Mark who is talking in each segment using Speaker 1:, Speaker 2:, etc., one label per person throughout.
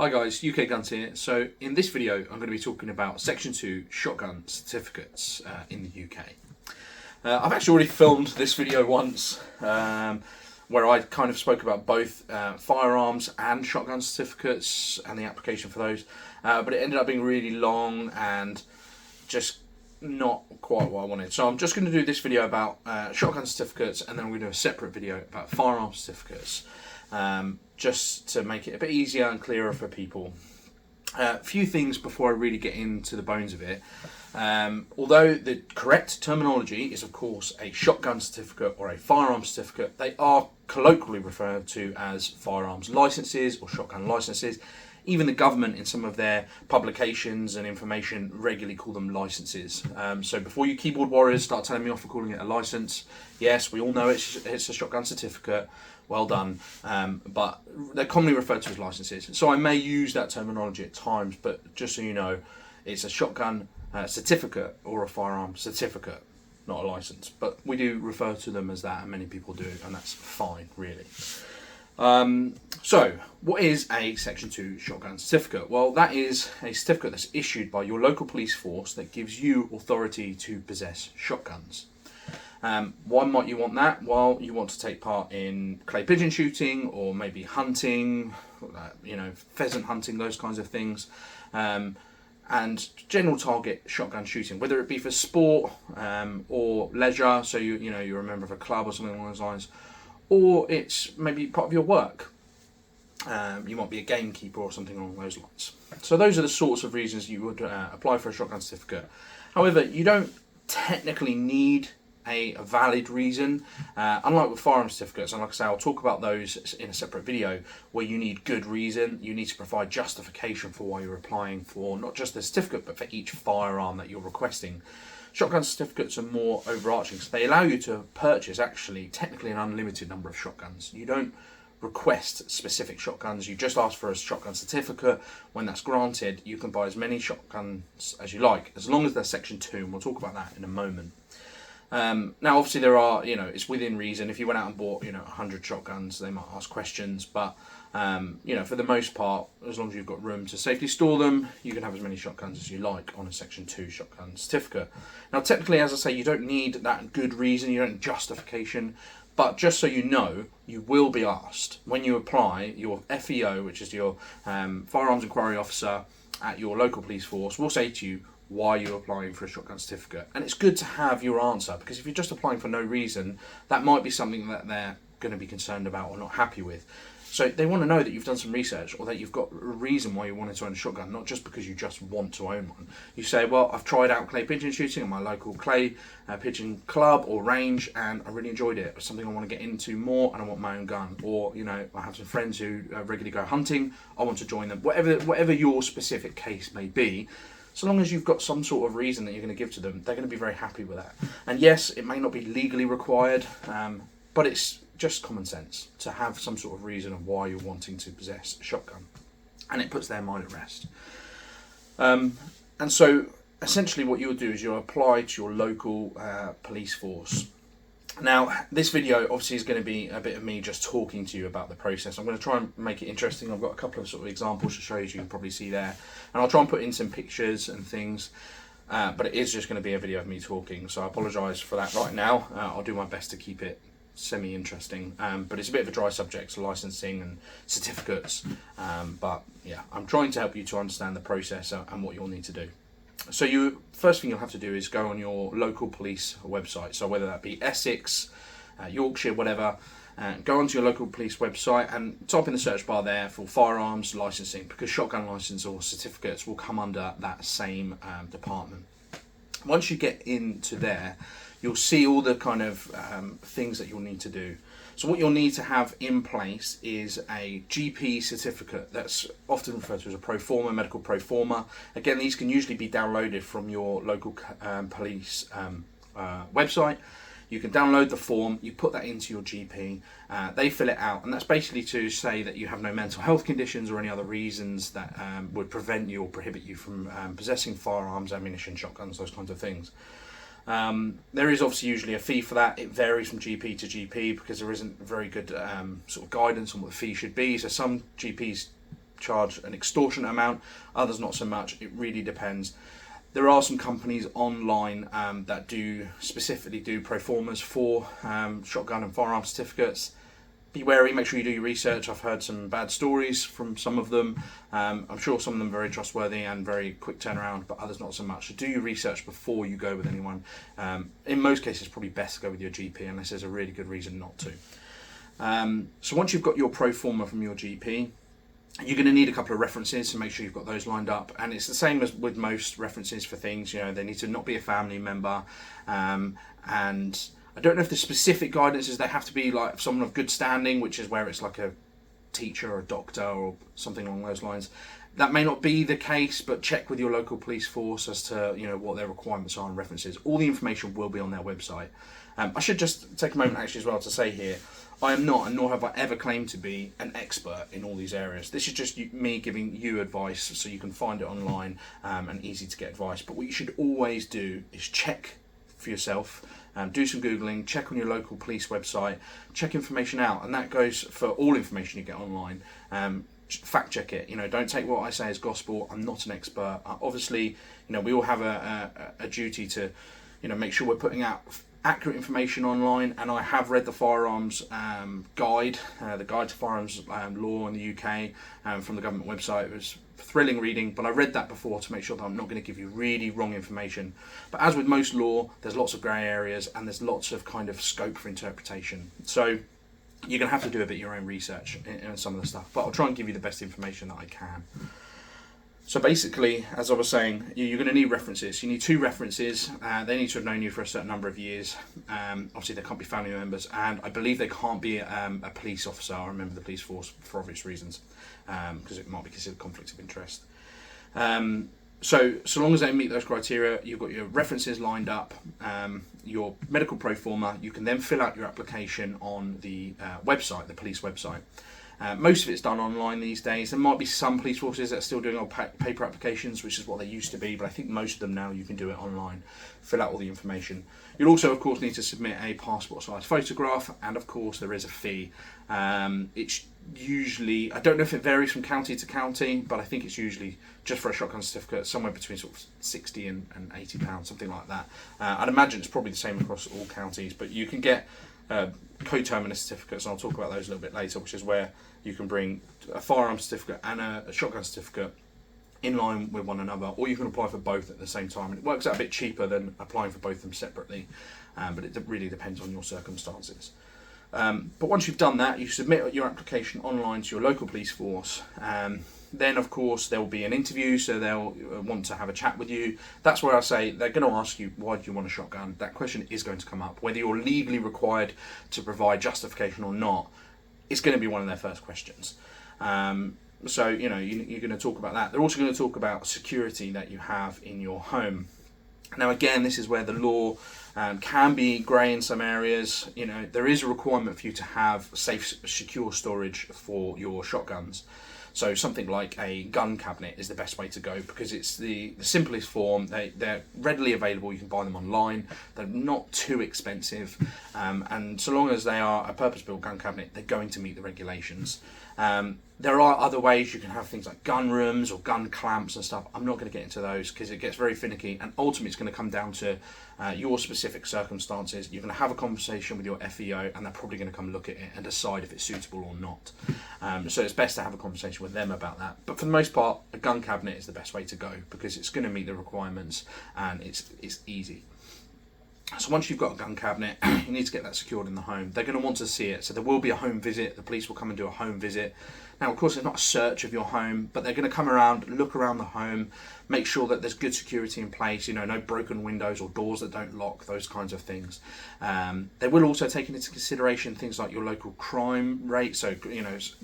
Speaker 1: Hi guys, UK Guns here. So in this video I'm going to be talking about Section 2 shotgun certificates in the UK. I've actually already filmed this video once where I kind of spoke about both firearms and shotgun certificates and the application for those, but it ended up being really long and just not quite what I wanted. So I'm just going to do this video about shotgun certificates, and then I'm going to do a separate video about firearm certificates. Just to make it a bit easier and clearer for people. A few things before I really get into the bones of it. Although the correct terminology is of course a shotgun certificate or a firearm certificate, they are colloquially referred to as firearms licenses or shotgun licenses. Even the government in some of their publications and information regularly call them licenses. So before you keyboard warriors start telling me off for calling it a license, yes, we all know it's a shotgun certificate. Well done, but they're commonly referred to as licenses. So I may use that terminology at times, but just so you know, it's a shotgun certificate or a firearm certificate, not a license. But we do refer to them as that, and many people do, and that's fine, really. So, what is a Section 2 shotgun certificate? Well, that is a certificate that's issued by your local police force that gives you authority to possess shotguns. Why might you want that? Well, you want to take part in clay pigeon shooting, or maybe hunting, pheasant hunting, those kinds of things, and general target shotgun shooting, whether it be for sport or leisure. So you're a member of a club or something along those lines, or it's maybe part of your work. You might be a gamekeeper or something along those lines. So those are the sorts of reasons you would apply for a shotgun certificate. However, you don't technically need a valid reason, unlike with firearm certificates, and like I say, I'll talk about those in a separate video, where you need good reason. You need to provide justification for why you're applying for not just the certificate, but for each firearm that you're requesting. Shotgun certificates are more overarching, so they allow you to purchase actually technically an unlimited number of shotguns. You don't request specific shotguns, you just ask for a shotgun certificate. When that's granted, you can buy as many shotguns as you like, as long as they're Section 2, and we'll talk about that in a moment. Now, obviously, there are, it's within reason. If you went out and bought, 100 shotguns, they might ask questions. But, for the most part, as long as you've got room to safely store them, you can have as many shotguns as you like on a Section 2 shotgun certificate. Now, technically, as I say, you don't need that good reason, you don't need justification. But just so you know, you will be asked when you apply. Your FEO, which is your Firearms Inquiry Officer at your local police force, will say to you, why you're applying for a shotgun certificate. And it's good to have your answer, because if you're just applying for no reason, that might be something that they're going to be concerned about or not happy with. So they want to know that you've done some research, or that you've got a reason why you wanted to own a shotgun, not just because you just want to own one. You say, well, I've tried out clay pigeon shooting at my local clay pigeon club or range, and I really enjoyed it. It's something I want to get into more, and I want my own gun. Or, I have some friends who regularly go hunting, I want to join them. Whatever your specific case may be, so long as you've got some sort of reason that you're going to give to them, they're going to be very happy with that. And yes, it may not be legally required, but it's just common sense to have some sort of reason of why you're wanting to possess a shotgun. And it puts their mind at rest. And so, essentially what you'll do is you'll apply to your local police force. Now, this video obviously is going to be a bit of me just talking to you about the process. I'm going to try and make it interesting. I've got a couple of sort of examples to show you, as you can probably see there. And I'll try and put in some pictures and things. But it is just going to be a video of me talking. So I apologise for that right now. I'll do my best to keep it semi-interesting. But it's a bit of a dry subject, so licensing and certificates. But yeah, I'm trying to help you to understand the process and what you'll need to do. So first thing you'll have to do is go on your local police website. So whether that be Essex, Yorkshire, whatever, go onto your local police website and type in the search bar there for firearms licensing, because shotgun license or certificates will come under that same department. Once you get into there, you'll see all the kind of things that you'll need to do. So what you'll need to have in place is a GP certificate. That's often referred to as a pro forma, medical pro forma. Again, these can usually be downloaded from your local police website. You can download the form, you put that into your GP, they fill it out, and that's basically to say that you have no mental health conditions or any other reasons that would prevent you or prohibit you from possessing firearms, ammunition, shotguns, those kinds of things. There is obviously usually a fee for that. It varies from GP to GP because there isn't very good sort of guidance on what the fee should be. So some GPs charge an extortionate amount, others not so much. It really depends. There are some companies online that do specifically do pro formas for shotgun and firearm certificates. Be wary, make sure you do your research. I've heard some bad stories from some of them. I'm sure some of them are very trustworthy and very quick turnaround, but others not so much. So do your research before you go with anyone. In most cases, it's probably best to go with your GP unless there's a really good reason not to. So once you've got your pro forma from your GP, you're going to need a couple of references, so make sure you've got those lined up. And it's the same as with most references for things. They need to not be a family member, and I don't know if the specific guidance is they have to be like someone of good standing, which is where it's like a teacher or a doctor or something along those lines. That may not be the case, but check with your local police force as to what their requirements are and references. All the information will be on their website. I should just take a moment actually as well to say here, I am not, and nor have I ever claimed to be, an expert in all these areas. This is just me giving you advice so you can find it online and easy to get advice. But what you should always do is check for yourself, do some Googling, check on your local police website, check information out, and that goes for all information you get online. Fact check it. Don't take what I say as gospel. I'm not an expert. Obviously, we all have a duty to, make sure we're putting out accurate information online, and I have read the firearms guide, the guide to firearms law in the UK from the government website. It was thrilling reading, but I read that before to make sure that I'm not going to give you really wrong information. But as with most law, there's lots of grey areas and there's lots of kind of scope for interpretation. So you're going to have to do a bit of your own research in some of the stuff, but I'll try and give you the best information that I can. So basically, as I was saying, you're going to need references. You need 2 references. They need to have known you for a certain number of years. Obviously, they can't be family members, and I believe they can't be a police officer or a member of the police force for obvious reasons, because it might be considered conflict of interest. So long as they meet those criteria, you've got your references lined up, your medical pro forma. You can then fill out your application on the website, the police website. Most of it's done online these days. There might be some police forces that are still doing old paper applications, which is what they used to be, but I think most of them now you can do it online. Fill out all the information. You'll also, of course, need to submit a passport-sized photograph, and of course there is a fee. It's usually, I don't know if it varies from county to county, but I think it's usually just for a shotgun certificate somewhere between sort of £60 and £80, something like that. I'd imagine it's probably the same across all counties, but you can get coterminous certificates, and I'll talk about those a little bit later, which is where you can bring a firearm certificate and a shotgun certificate in line with one another, or you can apply for both at the same time. And it works out a bit cheaper than applying for both of them separately, but it really depends on your circumstances. But once you've done that, you submit your application online to your local police force. Then, of course, there will be an interview, so they'll want to have a chat with you. That's where I say they're going to ask you, why do you want a shotgun? That question is going to come up. Whether you're legally required to provide justification or not, it's going to be one of their first questions. So, you're going to talk about that. They're also going to talk about security that you have in your home. Now, again, this is where the law can be grey in some areas. There is a requirement for you to have safe, secure storage for your shotguns. So something like a gun cabinet is the best way to go, because it's the simplest form. They're readily available. You can buy them online. They're not too expensive. And so long as they are a purpose-built gun cabinet, they're going to meet the regulations. There are other ways. You can have things like gun rooms or gun clamps and stuff. I'm not going to get into those because it gets very finicky, and ultimately it's going to come down to your specific circumstances. You're going to have a conversation with your FEO, and they're probably going to come look at it and decide if it's suitable or not. So it's best to have a conversation with them about that. But for the most part, a gun cabinet is the best way to go because it's going to meet the requirements and it's easy. So once you've got a gun cabinet, you need to get that secured in the home. They're going to want to see it. So there will be a home visit. The police will come and do a home visit. Now, of course, it's not a search of your home, but they're going to come around, look around the home, make sure that there's good security in place, no broken windows or doors that don't lock, those kinds of things. They will also take into consideration things like your local crime rate. So,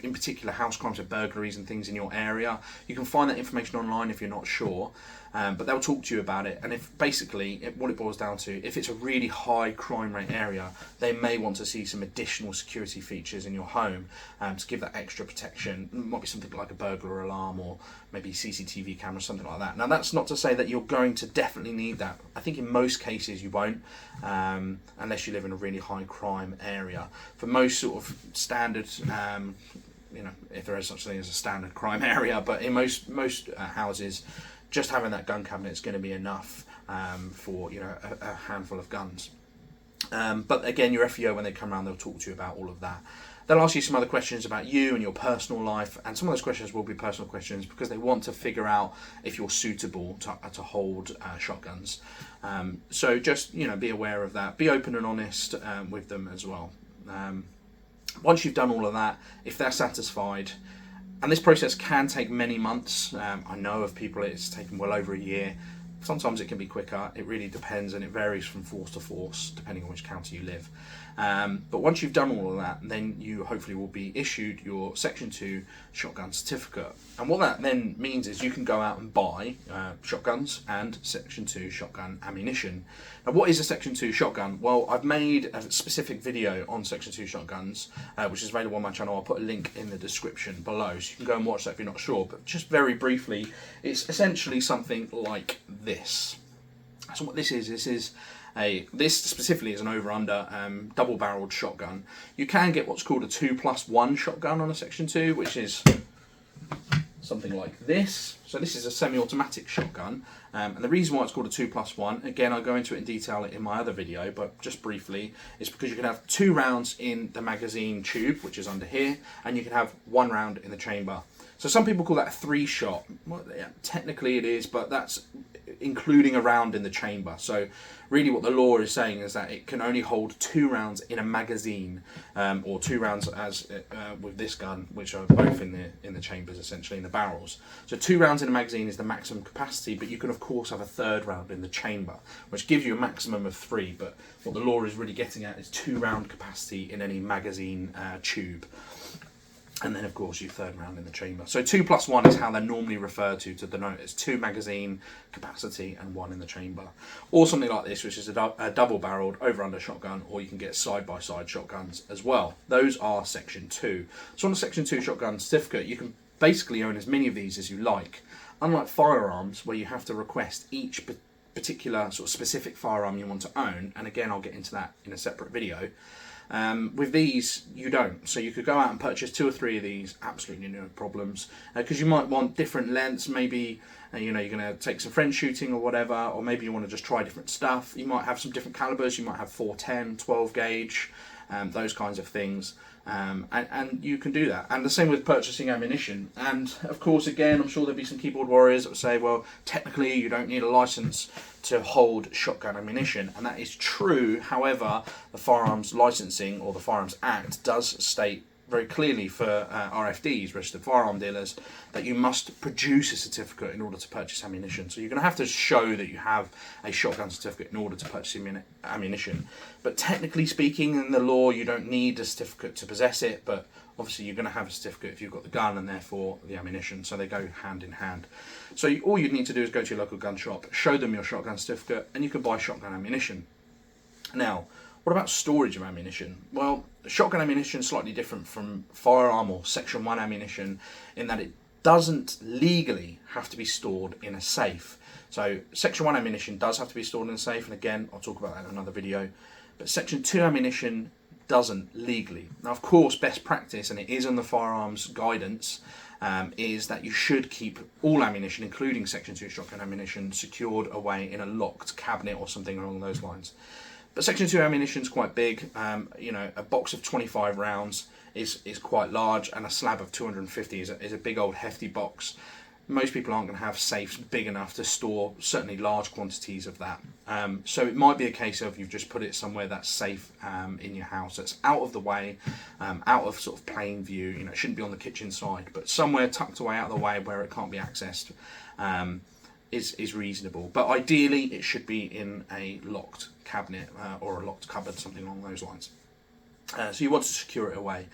Speaker 1: in particular, house crimes or burglaries and things in your area. You can find that information online if you're not sure. But they'll talk to you about it, and if basically what it boils down to, if it's a really high crime rate area, they may want to see some additional security features in your home to give that extra protection. It might be something like a burglar alarm or maybe CCTV camera, something like that. Now, that's not to say that you're going to definitely need that. I think in most cases you won't, unless you live in a really high crime area. For most sort of standard if there is such a thing as a standard crime area, but in most houses, just having that gun cabinet is going to be enough for a handful of guns. But again, your FEO, when they come around, they'll talk to you about all of that. They'll ask you some other questions about you and your personal life, and some of those questions will be personal questions because they want to figure out if you're suitable to hold shotguns. So just be aware of that. Be open and honest with them as well. Once you've done all of that, if they're satisfied, and this process can take many months. I know of people it's taken well over a year. Sometimes it can be quicker. It really depends, and it varies from force to force depending on which county you live. But once you've done all of that, then you hopefully will be issued your Section 2 Shotgun Certificate. And what that then means is you can go out and buy shotguns and Section 2 shotgun ammunition. Now, what is a Section 2 shotgun? Well, I've made a specific video on Section 2 shotguns, which is available on my channel. I'll put a link in the description below, so you can go and watch that if you're not sure. But just very briefly, it's essentially something like this. So what this is this specifically is an over-under double-barreled shotgun. You can get what's called a 2+1 shotgun on a Section 2, which is something like this. So this is a semi-automatic shotgun, and the reason why it's called a 2+1, again, I'll go into it in detail in my other video, but just briefly, is because you can have 2 rounds in the magazine tube, which is under here, and you can have 1 round in the chamber. So some people call that a 3-shot. Well, yeah, technically it is, but that's including a round in the chamber. So really what the law is saying is that it can only hold 2 rounds in a magazine, or 2 rounds as with this gun, which are both in the chambers, essentially in the barrels. So 2 rounds in a magazine is the maximum capacity, but you can of course have a 3rd round in the chamber, which gives you a maximum of 3. But what the law is really getting at is 2 round capacity in any magazine tube. And then, of course, your 3rd round in the chamber. So 2+1 is how they're normally referred to denote it's 2 magazine capacity and 1 in the chamber. Or something like this, which is a double-barreled over-under shotgun, or you can get side-by-side shotguns as well. Those are Section 2. So on a Section 2 Shotgun Certificate, you can basically own as many of these as you like. Unlike firearms, where you have to request each particular sort of specific firearm you want to own, and again, I'll get into that in a separate video. With these, you don't. So you could go out and purchase 2 or 3 of these, absolutely no problems. Because you might want different lengths, maybe you're going to take some friend shooting or whatever, or maybe you want to just try different stuff. You might have some different calibers, you might have 410, 12 gauge, those kinds of things. And you can do that. And the same with purchasing ammunition. And of course, again, I'm sure there'll be some keyboard warriors that will say, well, technically you don't need a license to hold shotgun ammunition, and that is true. However, the Firearms Licensing, or the Firearms Act, does state very clearly for RFDs, registered firearm dealers, that you must produce a certificate in order to purchase ammunition. So you're going to have to show that you have a shotgun certificate in order to purchase ammunition. But technically speaking, in the law, you don't need a certificate to possess it, but obviously you're going to have a certificate if you've got the gun and therefore the ammunition, so they go hand in hand. So all you'd need to do is go to your local gun shop, show them your shotgun certificate, and you can buy shotgun ammunition. Now, what about storage of ammunition? Well, shotgun ammunition is slightly different from firearm or Section 1 ammunition in that it doesn't legally have to be stored in a safe. So Section 1 ammunition does have to be stored in a safe, and again, I'll talk about that in another video. But Section 2 ammunition doesn't legally. Now, of course, best practice, and it is on the firearms guidance, is that you should keep all ammunition, including Section 2 shotgun ammunition, secured away in a locked cabinet or something along those lines. But Section 2 ammunition is quite big. A box of 25 rounds is quite large, and a slab of 250 is a big old hefty box. Most people aren't going to have safes big enough to store certainly large quantities of that. So it might be a case of you've just put it somewhere that's safe in your house, that's out of the way, out of sort of plain view. It shouldn't be on the kitchen side, but somewhere tucked away out of the way where it can't be accessed is reasonable. But ideally, it should be in a locked cabinet or a locked cupboard, something along those lines. So you want to secure it away.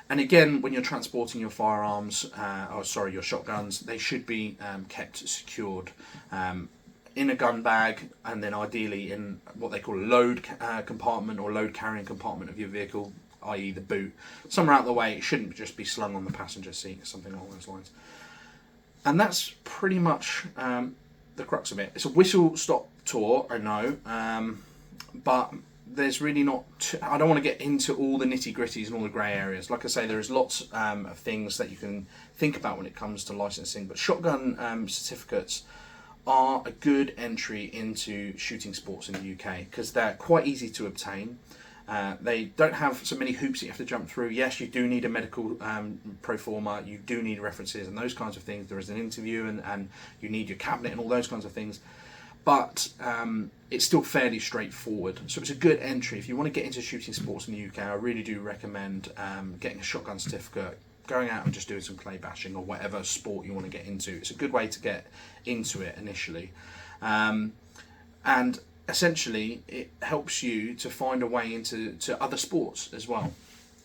Speaker 1: And again, when you're transporting your firearms, your shotguns, they should be kept secured in a gun bag, and then ideally in what they call a load compartment or load carrying compartment of your vehicle, i.e. the boot. Somewhere out of the way, it shouldn't just be slung on the passenger seat, something along those lines. And that's pretty much the crux of it. It's a whistle-stop tour, I know, but there's really not. I don't want to get into all the nitty gritties and all the grey areas. Like I say, there is lots of things that you can think about when it comes to licensing. But shotgun certificates are a good entry into shooting sports in the UK because they're quite easy to obtain. They don't have so many hoops that you have to jump through. Yes, you do need a medical pro forma, you do need references and those kinds of things. There is an interview and you need your cabinet and all those kinds of things. But it's still fairly straightforward. So it's a good entry. If you want to get into shooting sports in the UK, I really do recommend getting a shotgun certificate, going out and just doing some clay bashing or whatever sport you want to get into. It's a good way to get into it initially. And essentially, it helps you to find a way into other sports as well.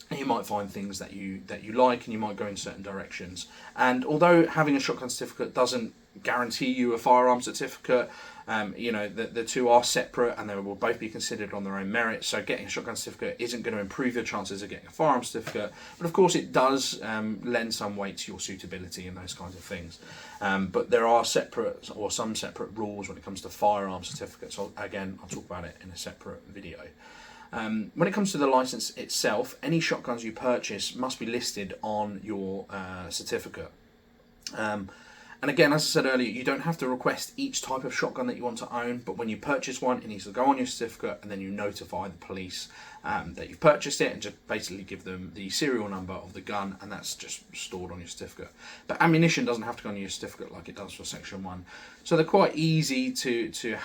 Speaker 1: And you might find things that you like, and you might go in certain directions. And although having a shotgun certificate doesn't guarantee you a firearm certificate, the two are separate and they will both be considered on their own merit. So getting a shotgun certificate isn't going to improve your chances of getting a firearm certificate, but of course it does lend some weight to your suitability and those kinds of things. But there are some separate rules when it comes to firearm certificates. So again, I'll talk about it in a separate video. When it comes to the license itself, any shotguns you purchase must be listed on your certificate. And again, as I said earlier, you don't have to request each type of shotgun that you want to own, but when you purchase one, it needs to go on your certificate, and then you notify the police that you've purchased it, and just basically give them the serial number of the gun, and that's just stored on your certificate. But ammunition doesn't have to go on your certificate like it does for Section 1. So they're quite easy to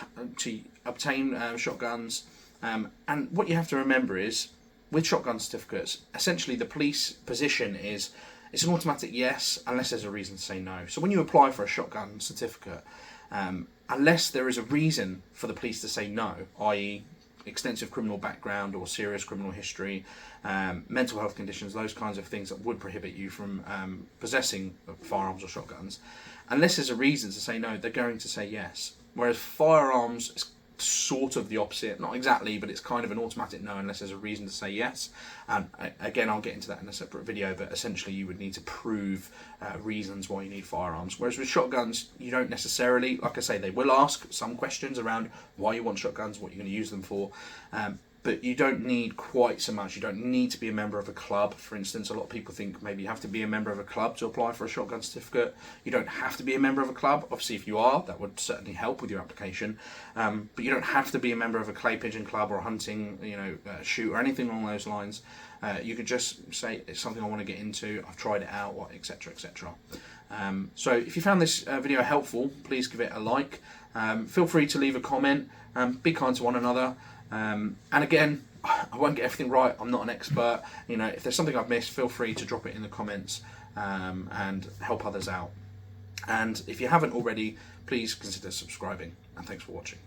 Speaker 1: obtain shotguns. And what you have to remember is, with shotgun certificates, essentially the police position is it's an automatic yes unless there's a reason to say no. So when you apply for a shotgun certificate, unless there is a reason for the police to say no, i.e. extensive criminal background or serious criminal history, mental health conditions, those kinds of things that would prohibit you from possessing firearms or shotguns, unless there's a reason to say no, they're going to say yes. Whereas firearms is sort of the opposite, not exactly, but it's kind of an automatic no unless there's a reason to say yes. And again, I'll get into that in a separate video, but essentially you would need to prove reasons why you need firearms. Whereas with shotguns, you don't necessarily. Like I say, they will ask some questions around why you want shotguns, what you're going to use them for, but you don't need quite so much. You don't need to be a member of a club. For instance, a lot of people think maybe you have to be a member of a club to apply for a shotgun certificate. You don't have to be a member of a club. Obviously, if you are, that would certainly help with your application. But you don't have to be a member of a clay pigeon club or a hunting, shoot or anything along those lines. You could just say it's something I want to get into. I've tried it out, etc., etc. So if you found this video helpful, please give it a like. Feel free to leave a comment. Be kind to one another. And again, I won't get everything right. I'm not an expert. If there's something I've missed, feel free to drop it in the comments and help others out. And if you haven't already, please consider subscribing. And thanks for watching.